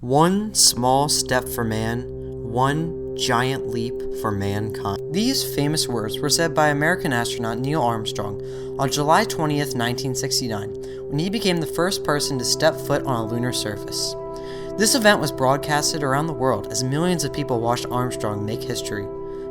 One small step for man, one giant leap for mankind. These famous words were said by American astronaut Neil Armstrong on July 20th, 1969, when he became the first person to step foot on a lunar surface. This event was broadcasted around the world as millions of people watched Armstrong make history.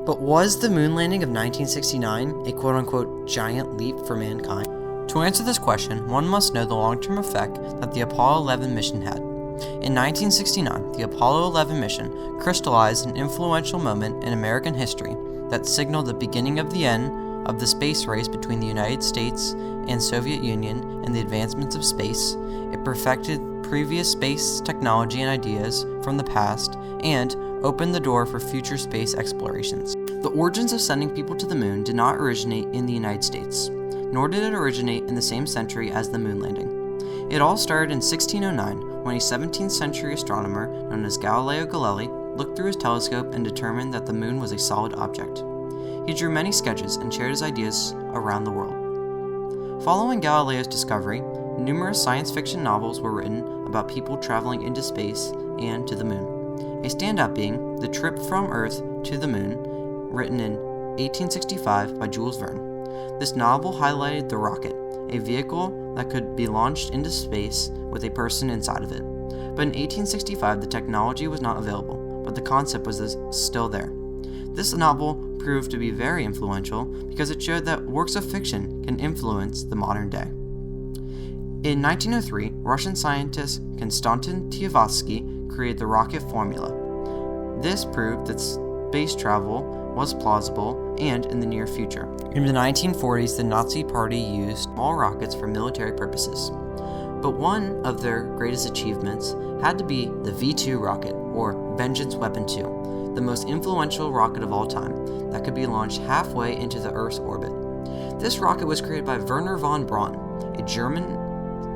But was the moon landing of 1969 a quote-unquote giant leap for mankind? To answer this question, one must know the long-term effect that the Apollo 11 mission had. In 1969, the Apollo 11 mission crystallized an influential moment in American history that signaled the beginning of the end of the space race between the United States and Soviet Union and the advancements of space. It perfected previous space technology and ideas from the past and opened the door for future space explorations. The origins of sending people to the moon did not originate in the United States, nor did it originate in the same century as the moon landing. It all started in 1609 when a 17th century astronomer known as Galileo Galilei looked through his telescope and determined that the moon was a solid object. He drew many sketches and shared his ideas around the world. Following Galileo's discovery, numerous science fiction novels were written about people traveling into space and to the moon. A standout being The Trip from Earth to the Moon, written in 1865 by Jules Verne. This novel highlighted the rocket, a vehicle that could be launched into space with a person inside of it. But in 1865, the technology was not available, but the concept was still there. This novel proved to be very influential because it showed that works of fiction can influence the modern day. In 1903, Russian scientist Konstantin Tsversky created the rocket formula. This proved that space travel was plausible and in the near future. In the 1940s, the Nazi Party used small rockets for military purposes. But one of their greatest achievements had to be the V-2 rocket, or Vengeance Weapon 2, the most influential rocket of all time, that could be launched halfway into the Earth's orbit. This rocket was created by Wernher von Braun, a German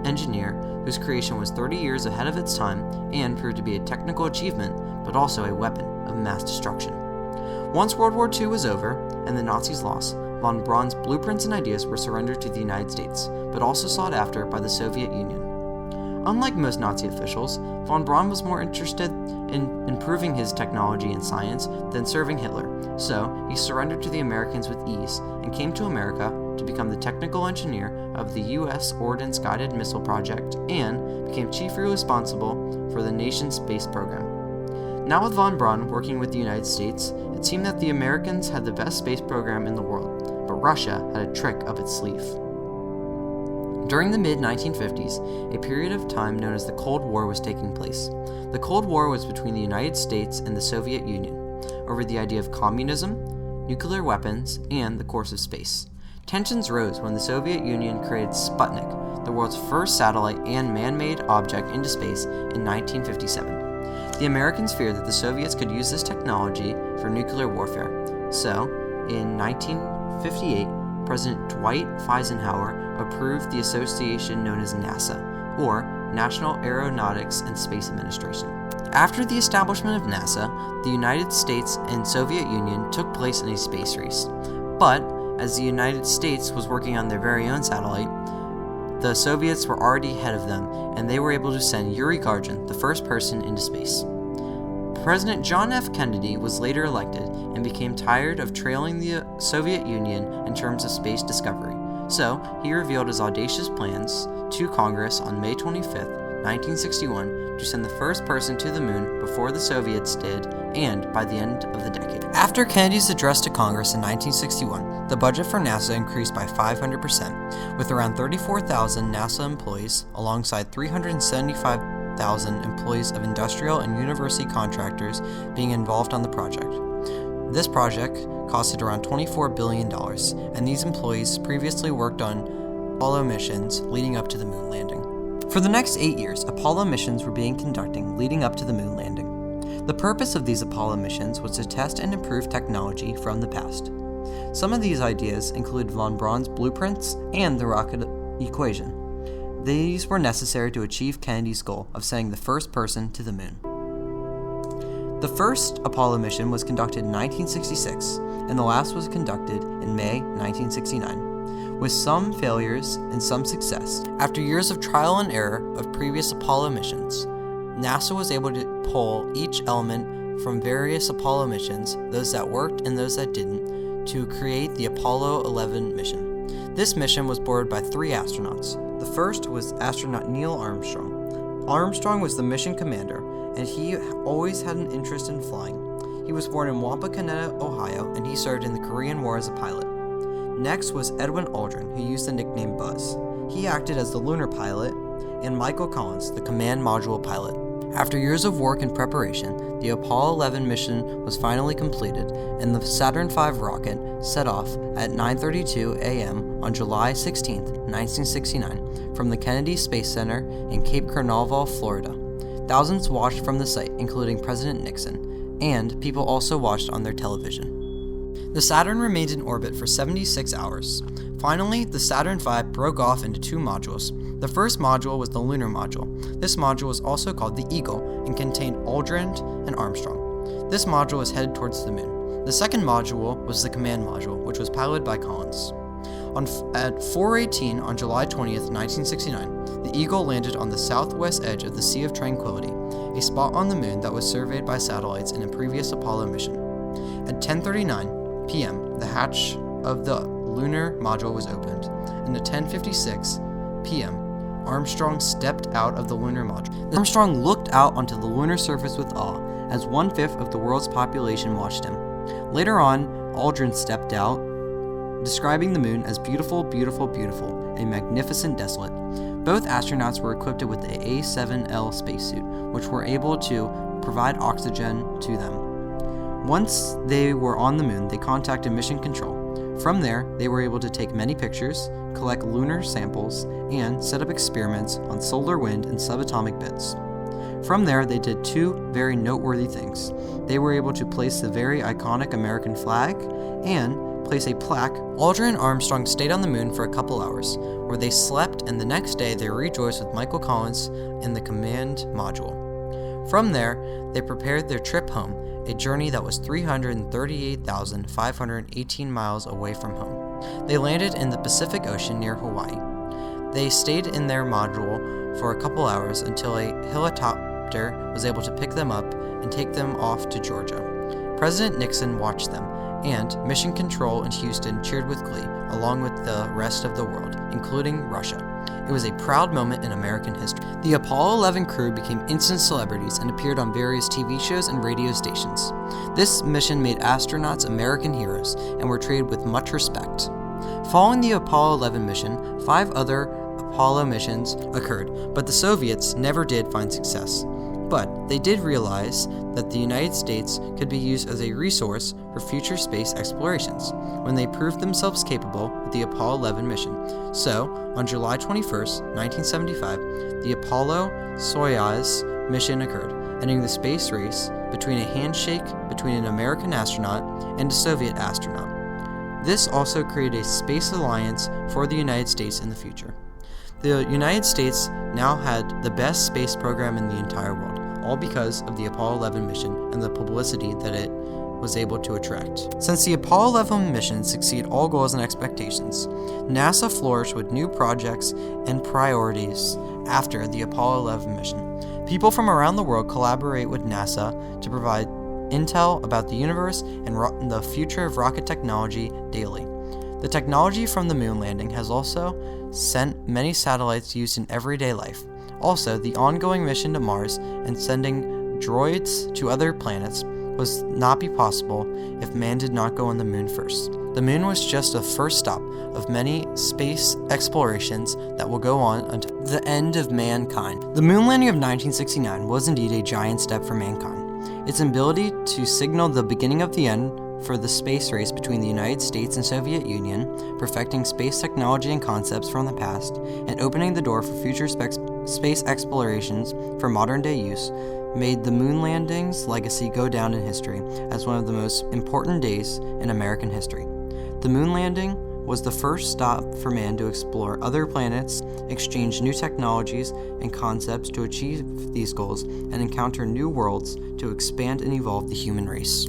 engineer whose creation was 30 years ahead of its time and proved to be a technical achievement, but also a weapon of mass destruction. Once World War II was over and the Nazis lost, von Braun's blueprints and ideas were surrendered to the United States, but also sought after by the Soviet Union. Unlike most Nazi officials, von Braun was more interested in improving his technology and science than serving Hitler, so he surrendered to the Americans with ease and came to America to become the technical engineer of the U.S. Ordnance Guided Missile Project and became chiefly responsible for the nation's space program. Now with von Braun working with the United States, it seemed that the Americans had the best space program in the world, but Russia had a trick up its sleeve. During the mid-1950s, a period of time known as the Cold War was taking place. The Cold War was between the United States and the Soviet Union over the idea of communism, nuclear weapons, and the course of space. Tensions rose when the Soviet Union created Sputnik, the world's first satellite and man-made object into space, in 1957. The Americans feared that the Soviets could use this technology for nuclear warfare. So, in 1958, President Dwight Eisenhower approved the association known as NASA, or National Aeronautics and Space Administration. After the establishment of NASA, the United States and Soviet Union took place in a space race. But, as the United States was working on their very own satellite, the Soviets were already ahead of them, and they were able to send Yuri Gagarin, the first person, into space. President John F. Kennedy was later elected and became tired of trailing the Soviet Union in terms of space discovery, so he revealed his audacious plans to Congress on May 25, 1961, to send the first person to the moon before the Soviets did, and by the end of the decade. After Kennedy's address to Congress in 1961, the budget for NASA increased by 500%, with around 34,000 NASA employees alongside 375,000 employees of industrial and university contractors being involved on the project. This project costed around $24 billion, and these employees previously worked on Apollo missions leading up to the moon landing. For the next 8 years, Apollo missions were being conducted leading up to the moon landing. The purpose of these Apollo missions was to test and improve technology from the past. Some of these ideas included von Braun's blueprints and the rocket equation. These were necessary to achieve Kennedy's goal of sending the first person to the moon. The first Apollo mission was conducted in 1966, and the last was conducted in May 1969, with some failures and some success. After years of trial and error of previous Apollo missions, NASA was able to pull each element from various Apollo missions, those that worked and those that didn't, to create the Apollo 11 mission. This mission was boarded by 3 astronauts. The first was astronaut Neil Armstrong. Armstrong was the mission commander, and he always had an interest in flying. He was born in Wapakoneta, Ohio, and he served in the Korean War as a pilot. Next was Edwin Aldrin, who used the nickname Buzz. He acted as the lunar pilot, and Michael Collins, the command module pilot. After years of work and preparation, the Apollo 11 mission was finally completed, and the Saturn V rocket set off at 9:32 a.m. on July 16, 1969, from the Kennedy Space Center in Cape Canaveral, Florida. Thousands watched from the site, including President Nixon, and people also watched on their television. The Saturn remained in orbit for 76 hours. Finally, the Saturn V broke off into 2 modules. The first module was the lunar module. This module was also called the Eagle and contained Aldrin and Armstrong. This module was headed towards the moon. The second module was the command module, which was piloted by Collins. At 4:18 on July 20th, 1969, the Eagle landed on the southwest edge of the Sea of Tranquility, a spot on the moon that was surveyed by satellites in a previous Apollo mission. At 10:39 p.m., the hatch of the lunar module was opened, and at 10:56 p.m., Armstrong stepped out of the lunar module. Armstrong looked out onto the lunar surface with awe, as 1/5 of the world's population watched him. Later on, Aldrin stepped out, describing the moon as beautiful, beautiful, beautiful, a magnificent desolate. Both astronauts were equipped with the A-7L spacesuit, which were able to provide oxygen to them. Once they were on the moon, they contacted Mission Control. From there, they were able to take many pictures, collect lunar samples, and set up experiments on solar wind and subatomic bits. From there, they did 2 very noteworthy things. They were able to place the very iconic American flag and place a plaque. Aldrin and Armstrong stayed on the moon for a couple hours, where they slept, and the next day they rejoiced with Michael Collins in the command module. From there, they prepared their trip home, a journey that was 338,518 miles away from home. They landed in the Pacific Ocean near Hawaii. They stayed in their module for a couple hours until a helicopter was able to pick them up and take them off to Georgia. President Nixon watched them, and Mission Control in Houston cheered with glee, along with the rest of the world, including Russia. It was a proud moment in American history. The Apollo 11 crew became instant celebrities and appeared on various TV shows and radio stations. This mission made astronauts American heroes and were treated with much respect. Following the Apollo 11 mission, 5 other Apollo missions occurred, but the Soviets never did find success. But they did realize that the United States could be used as a resource for future space explorations when they proved themselves capable with the Apollo 11 mission. So, on July 21st, 1975, the Apollo-Soyuz mission occurred, ending the space race between a handshake between an American astronaut and a Soviet astronaut. This also created a space alliance for the United States in the future. The United States now had the best space program in the entire world, all because of the Apollo 11 mission and the publicity that it was able to attract. Since the Apollo 11 mission succeeded all goals and expectations, NASA flourished with new projects and priorities after the Apollo 11 mission. People from around the world collaborate with NASA to provide intel about the universe and the future of rocket technology daily. The technology from the moon landing has also sent many satellites used in everyday life. Also, the ongoing mission to Mars and sending droids to other planets would not be possible if man did not go on the moon first. The moon was just a first stop of many space explorations that will go on until the end of mankind. The moon landing of 1969 was indeed a giant step for mankind. Its ability to signal the beginning of the end for the space race between the United States and Soviet Union, perfecting space technology and concepts from the past, and opening the door for future space explorations for modern-day use, made the moon landing's legacy go down in history as one of the most important days in American history. The moon landing was the first stop for man to explore other planets, exchange new technologies and concepts to achieve these goals, and encounter new worlds to expand and evolve the human race.